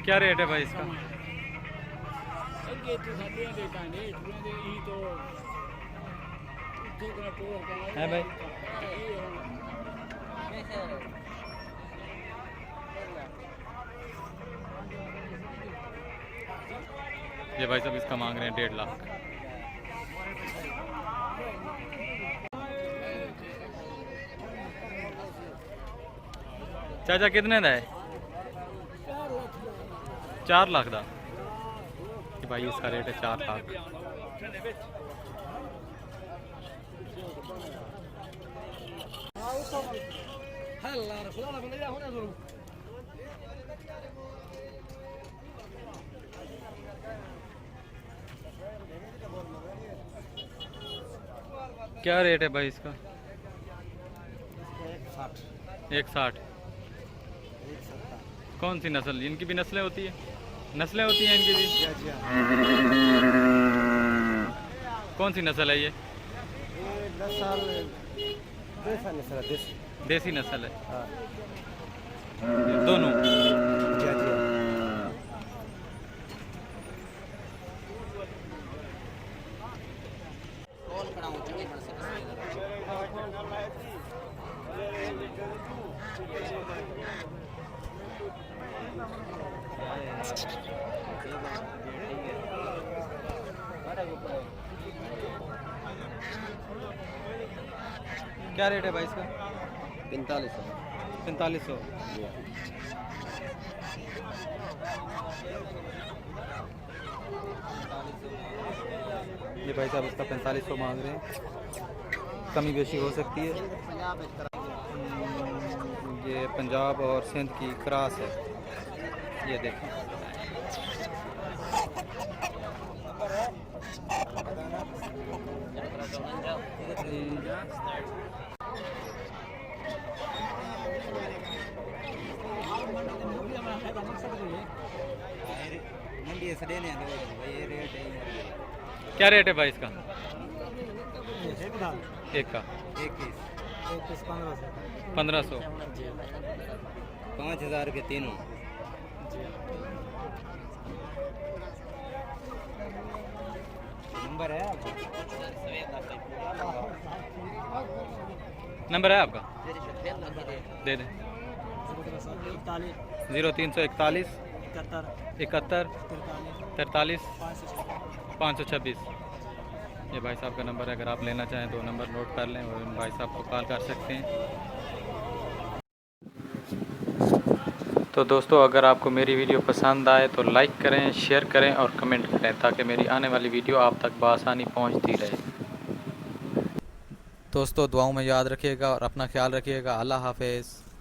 क्या रेट है भाई इसका? है भाई ये भाई साहब इसका मांग रहे हैं 1.5 लाख। चाचा कितने दा है? 4 लाख दा कि भाई इसका रेट है 4 लाख। क्या रेट है भाई इसका? 160। कौन सी नस्ल? इनकी भी नस्लें होती है? नस्लें होती हैं इनकी भी? कौन सी नस्ल है ये? 10 साल देसी नस्ल है। दोनों? क्या रेट है भाई इसका? 4500। ये भाई साहब इसका 4500 मांग रहे हैं। कमी बेशी हो सकती है। ये पंजाब और सिंध की क्रॉस है। ये देखें क्या रेट है भाई इसका? एक का 1500। 5000 के तीनों। नंबर है नंबर है आपका? दे दें। 0341 71 43 526। ये भाई साहब का नंबर है। अगर आप लेना चाहें तो नंबर नोट कर लें और इन भाई साहब को कॉल कर सकते हैं। तो दोस्तों अगर आपको मेरी वीडियो पसंद आए तो लाइक करें, शेयर करें और कमेंट करें ताकि मेरी आने वाली वीडियो आप तक बआसानी पहुंचती रहे। दोस्तों दुआओं में याद रखिएगा और अपना ख्याल रखिएगा। अल्लाह हाफिज़।